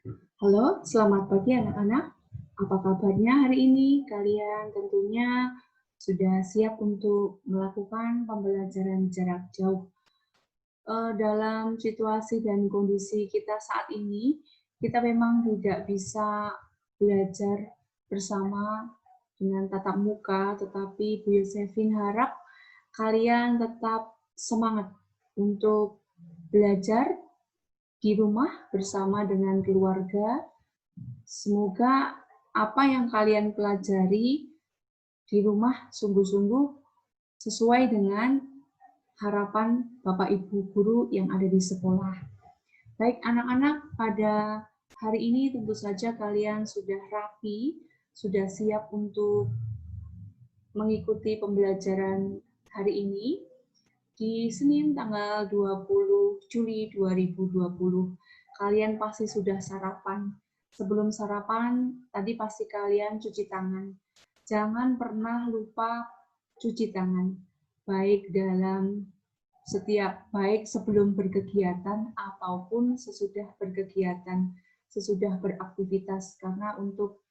Halo, selamat pagi anak-anak. Apa kabarnya hari ini? Kalian tentunya sudah siap untuk melakukan pembelajaran jarak jauh. Dalam situasi dan kondisi kita saat ini, kita memang tidak bisa belajar bersama dengan tatap muka, tetapi Bu Yosefin harap kalian tetap semangat untuk belajar di rumah bersama dengan keluarga. Semoga apa yang kalian pelajari di rumah sungguh-sungguh sesuai dengan harapan Bapak Ibu guru yang ada di sekolah. Baik anak-anak, pada hari ini tentu saja kalian sudah rapi, sudah siap untuk mengikuti pembelajaran hari ini di Senin tanggal 20 Juli 2020. Kalian pasti sudah sarapan. Sebelum sarapan, tadi pasti kalian cuci tangan. Jangan pernah lupa cuci tangan, baik sebelum berkegiatan ataupun sesudah berkegiatan, sesudah beraktivitas, karena untuk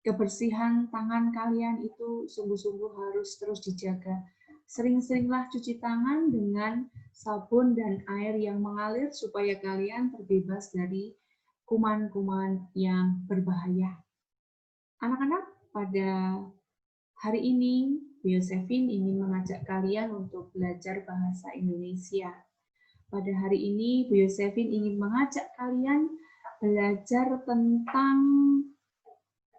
kebersihan tangan kalian itu sungguh-sungguh harus terus dijaga. Sering-seringlah cuci tangan dengan sabun dan air yang mengalir supaya kalian terbebas dari kuman-kuman yang berbahaya. Anak-anak, pada hari ini Bu Yosefin ingin mengajak kalian untuk belajar bahasa Indonesia. Pada hari ini Bu Yosefin ingin mengajak kalian belajar tentang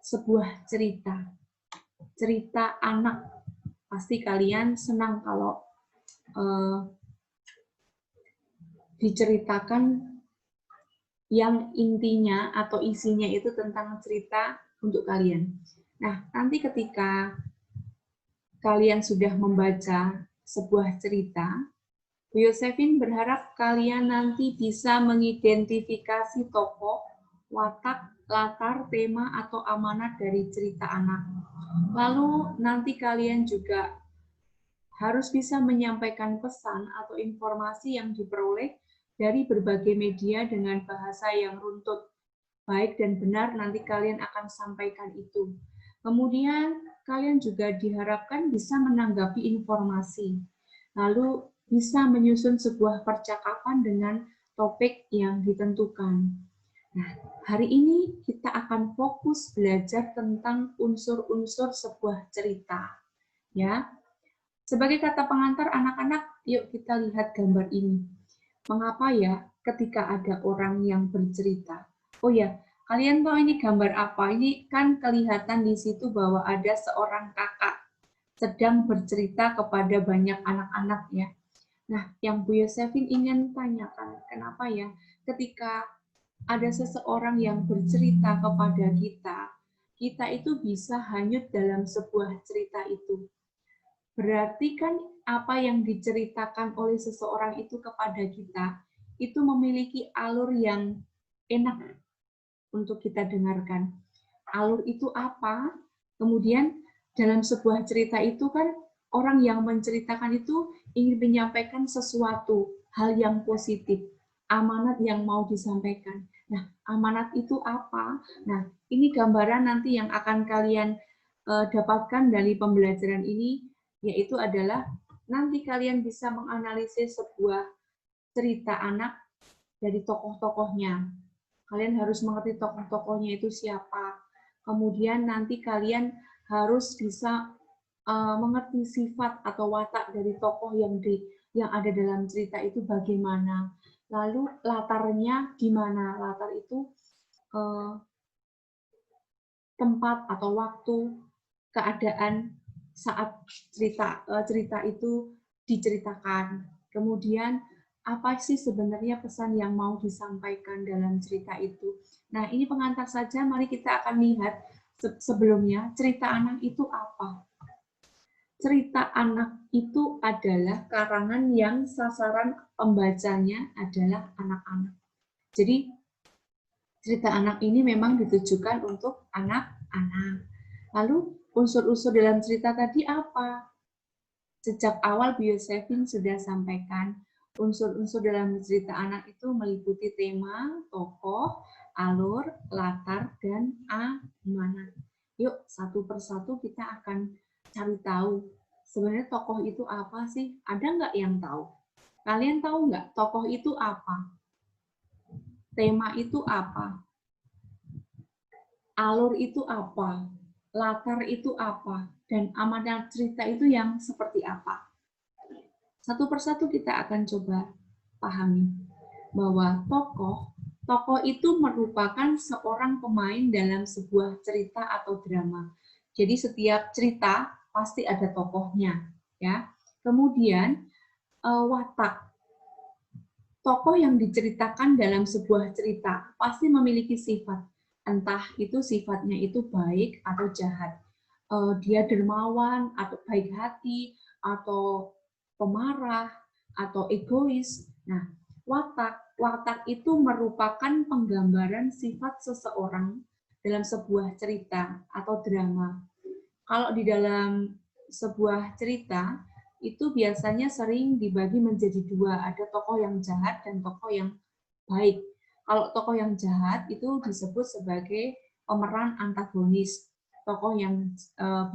sebuah cerita anak. Pasti kalian senang kalau diceritakan yang intinya atau isinya itu tentang cerita untuk kalian. Nah, nanti ketika kalian sudah membaca sebuah cerita, Bu Yosefin berharap kalian nanti bisa mengidentifikasi tokoh, watak, latar, tema, atau amanat dari cerita anak. Lalu nanti kalian juga harus bisa menyampaikan pesan atau informasi yang diperoleh dari berbagai media dengan bahasa yang runtut. Baik dan benar nanti kalian akan sampaikan itu. Kemudian kalian juga diharapkan bisa menanggapi informasi. Lalu bisa menyusun sebuah percakapan dengan topik yang ditentukan. Nah, hari ini kita akan fokus belajar tentang unsur-unsur sebuah cerita. Ya, sebagai kata pengantar anak-anak, yuk kita lihat gambar ini. Mengapa ya ketika ada orang yang bercerita? Oh ya, kalian tahu ini gambar apa? Ini kan kelihatan di situ bahwa ada seorang kakak sedang bercerita kepada banyak anak-anak ya. Nah, yang Bu Yosefin ingin tanyakan, kenapa ya ketika ada seseorang yang bercerita kepada kita, kita itu bisa hanyut dalam sebuah cerita itu. Berarti kan apa yang diceritakan oleh seseorang itu kepada kita, itu memiliki alur yang enak untuk kita dengarkan. Alur itu apa? Kemudian dalam sebuah cerita itu kan orang yang menceritakan itu ingin menyampaikan sesuatu, hal yang positif, amanat yang mau disampaikan. Nah, amanat itu apa? Nah, ini gambaran nanti yang akan kalian dapatkan dari pembelajaran ini, yaitu adalah nanti kalian bisa menganalisis sebuah cerita anak dari tokoh-tokohnya. Kalian harus mengerti tokoh-tokohnya itu siapa. Kemudian nanti kalian harus bisa mengerti sifat atau watak dari tokoh yang ada dalam cerita itu bagaimana. Lalu latarnya gimana? Latar itu tempat atau waktu, keadaan saat cerita itu diceritakan. Kemudian apa sih sebenarnya pesan yang mau disampaikan dalam cerita itu. Nah, ini pengantar saja, mari kita akan lihat sebelumnya cerita anak itu apa. Cerita anak itu adalah karangan yang sasaran pembacanya adalah anak-anak. Jadi cerita anak ini memang ditujukan untuk anak-anak. Lalu unsur-unsur dalam cerita tadi apa? Sejak awal Bu Yosefin sudah sampaikan, unsur-unsur dalam cerita anak itu meliputi tema, tokoh, alur, latar, dan amanat. Yuk, satu persatu kita akan cari tahu sebenarnya tokoh itu apa sih? Ada nggak yang tahu? Kalian tahu nggak tokoh itu apa? Tema itu apa? Alur itu apa? Latar itu apa? Dan amanat cerita itu yang seperti apa? Satu persatu kita akan coba pahami bahwa tokoh itu merupakan seorang pemain dalam sebuah cerita atau drama. Jadi setiap cerita pasti ada tokohnya, ya. Kemudian watak tokoh yang diceritakan dalam sebuah cerita pasti memiliki sifat, entah itu sifatnya itu baik atau jahat. Dia dermawan atau baik hati atau pemarah atau egois. Nah, watak itu merupakan penggambaran sifat seseorang dalam sebuah cerita atau drama. Kalau di dalam sebuah cerita, itu biasanya sering dibagi menjadi dua, ada tokoh yang jahat dan tokoh yang baik. Kalau tokoh yang jahat itu disebut sebagai pemeran antagonis. Tokoh yang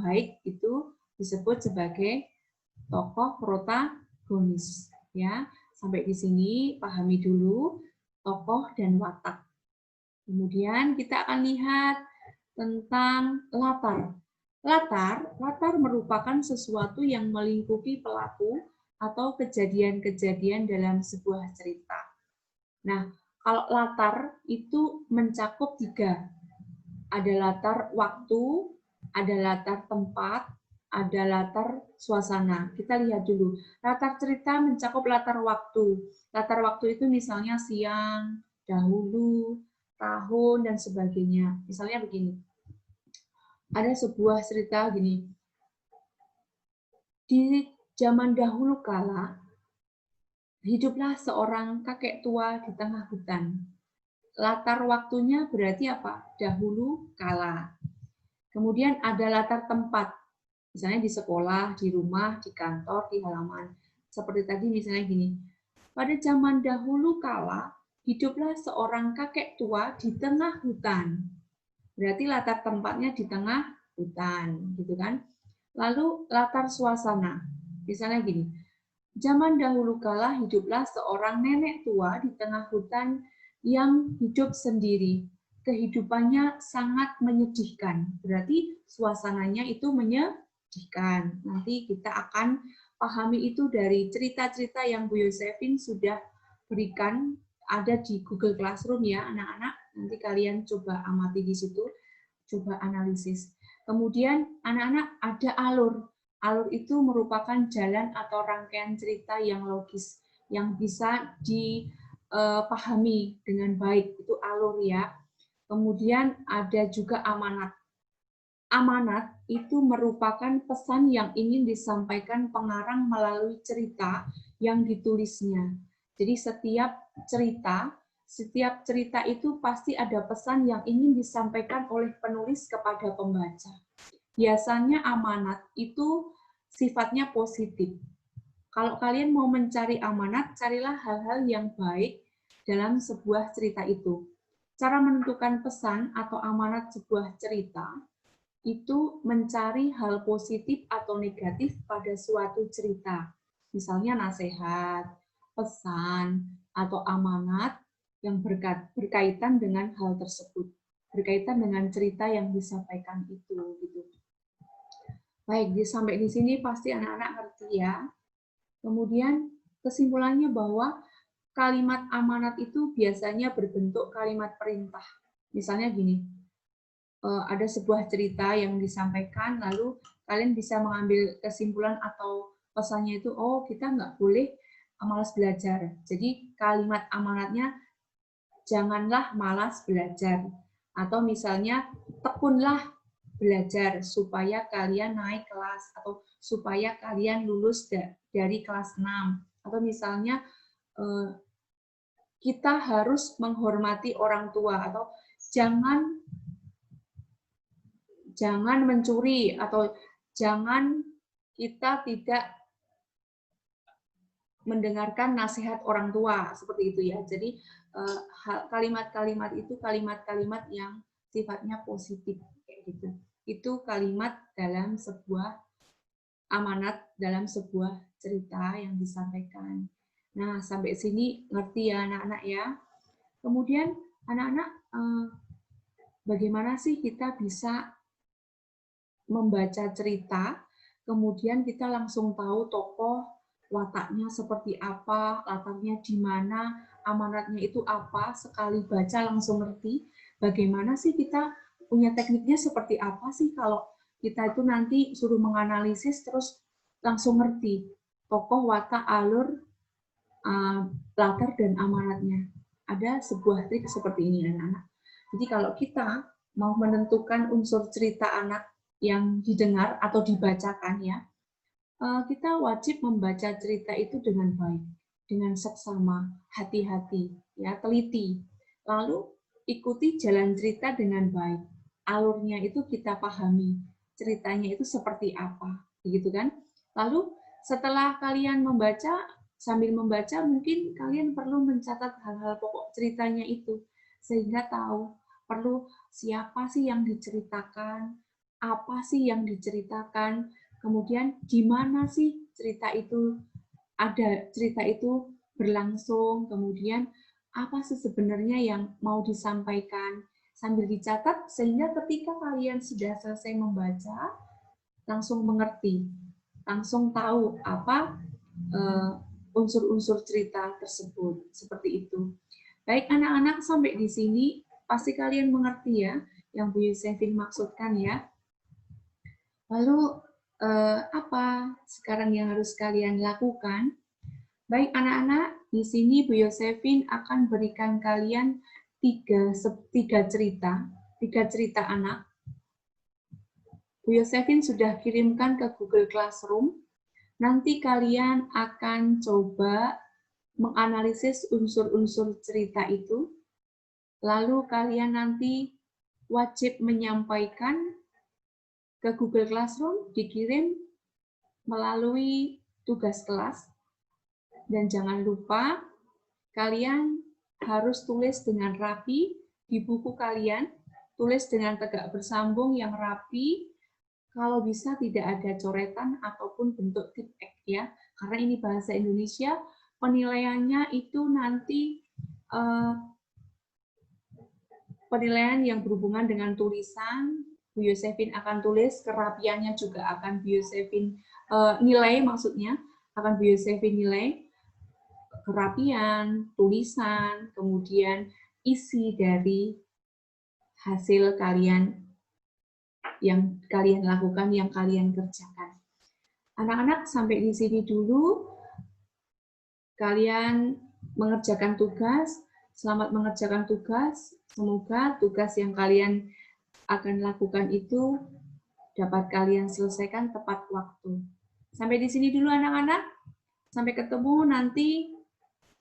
baik itu disebut sebagai tokoh protagonis. Ya, sampai di sini pahami dulu tokoh dan watak. Kemudian kita akan lihat tentang latar. Latar merupakan sesuatu yang melingkupi pelaku atau kejadian-kejadian dalam sebuah cerita. Nah, kalau latar itu mencakup 3. Ada latar waktu, ada latar tempat, ada latar suasana. Kita lihat dulu. Latar cerita mencakup latar waktu. Latar waktu itu misalnya siang, dahulu, tahun, dan sebagainya. Misalnya begini. Ada sebuah cerita gini. Di zaman dahulu kala, hiduplah seorang kakek tua di tengah hutan. Latar waktunya berarti apa? Dahulu kala. Kemudian ada latar tempat, misalnya di sekolah, di rumah, di kantor, di halaman. Seperti tadi misalnya gini, pada zaman dahulu kala, hiduplah seorang kakek tua di tengah hutan. Berarti latar tempatnya di tengah hutan, gitu kan? Lalu latar suasana, misalnya gini, zaman dahulu kala hiduplah seorang nenek tua di tengah hutan yang hidup sendiri. Kehidupannya sangat menyedihkan. Berarti suasananya itu menyedihkan. Nanti kita akan pahami itu dari cerita-cerita yang Bu Yosefin sudah berikan, ada di Google Classroom ya anak-anak. Nanti kalian coba amati di situ, coba analisis. Kemudian anak-anak ada alur. Alur itu merupakan jalan atau rangkaian cerita yang logis, yang bisa dipahami dengan baik. Itu alur ya. Kemudian ada juga amanat. Amanat itu merupakan pesan yang ingin disampaikan pengarang melalui cerita yang ditulisnya. Jadi setiap cerita itu pasti ada pesan yang ingin disampaikan oleh penulis kepada pembaca. Biasanya amanat itu sifatnya positif. Kalau kalian mau mencari amanat, carilah hal-hal yang baik dalam sebuah cerita itu. Cara menentukan pesan atau amanat sebuah cerita itu mencari hal positif atau negatif pada suatu cerita. Misalnya nasihat, pesan, atau amanat yang berkaitan dengan hal tersebut, berkaitan dengan cerita yang disampaikan itu. Gitu. Baik, sampai di sini pasti anak-anak ngerti ya. Kemudian kesimpulannya bahwa kalimat amanat itu biasanya berbentuk kalimat perintah. Misalnya gini, ada sebuah cerita yang disampaikan, lalu kalian bisa mengambil kesimpulan atau pesannya itu, oh kita nggak boleh malas belajar. Jadi kalimat amanatnya, janganlah malas belajar. Atau misalnya, tekunlah belajar supaya kalian naik kelas, atau supaya kalian lulus dari kelas 6. Atau misalnya, kita harus menghormati orang tua, atau jangan mencuri, atau jangan kita tidak mendengarkan nasihat orang tua seperti itu ya. Jadi kalimat-kalimat itu kalimat-kalimat yang sifatnya positif kayak gitu. Itu kalimat dalam sebuah amanat, dalam sebuah cerita yang disampaikan. Nah, sampai sini ngerti ya anak-anak ya. Kemudian anak-anak bagaimana sih kita bisa membaca cerita, kemudian kita langsung tahu tokoh, wataknya seperti apa, latarnya di mana, amanatnya itu apa, sekali baca langsung ngerti. Bagaimana sih kita punya tekniknya seperti apa sih kalau kita itu nanti suruh menganalisis terus langsung ngerti tokoh, watak, alur, latar, dan amanatnya. Ada sebuah trik seperti ini anak-anak. Jadi kalau kita mau menentukan unsur cerita anak yang didengar atau dibacakan ya, kita wajib membaca cerita itu dengan baik, dengan seksama, hati-hati, ya, teliti. Lalu ikuti jalan cerita dengan baik. Alurnya itu kita pahami, ceritanya itu seperti apa, begitu kan? Lalu setelah kalian membaca, sambil membaca mungkin kalian perlu mencatat hal-hal pokok ceritanya itu, sehingga tahu perlu siapa sih yang diceritakan, apa sih yang diceritakan, kemudian gimana sih cerita itu berlangsung, kemudian apa sih sebenarnya yang mau disampaikan, sambil dicatat sehingga ketika kalian sudah selesai membaca langsung mengerti, langsung tahu apa unsur-unsur cerita tersebut, seperti itu. Baik anak-anak, sampai di sini pasti kalian mengerti ya yang Bu Yosefin maksudkan ya. Lalu apa sekarang yang harus kalian lakukan? Baik anak-anak, di sini Bu Yosefin akan berikan kalian tiga cerita anak. Bu Yosefin sudah kirimkan ke Google Classroom. Nanti kalian akan coba menganalisis unsur-unsur cerita itu. Lalu kalian nanti wajib menyampaikan ke Google Classroom, dikirim melalui tugas kelas. Dan jangan lupa, kalian harus tulis dengan rapi di buku kalian, tulis dengan tegak bersambung yang rapi, kalau bisa tidak ada coretan ataupun bentuk tip X ya, karena ini bahasa Indonesia, penilaiannya itu nanti penilaian yang berhubungan dengan tulisan, Bu Yosefin akan tulis, kerapiannya juga akan Bu Yosefin nilai, maksudnya akan Bu Yosefin nilai, kerapian, tulisan, kemudian isi dari hasil kalian yang kalian lakukan, yang kalian kerjakan. Anak-anak sampai di sini dulu. Kalian mengerjakan tugas, selamat mengerjakan tugas. Semoga tugas yang kalian akan lakukan itu dapat kalian selesaikan tepat waktu. Sampai di sini dulu anak-anak. Sampai ketemu nanti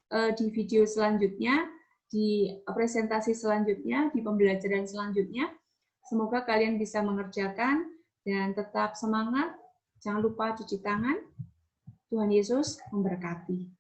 di video selanjutnya, di presentasi selanjutnya, di pembelajaran selanjutnya. Semoga kalian bisa mengerjakan dan tetap semangat. Jangan lupa cuci tangan. Tuhan Yesus memberkati.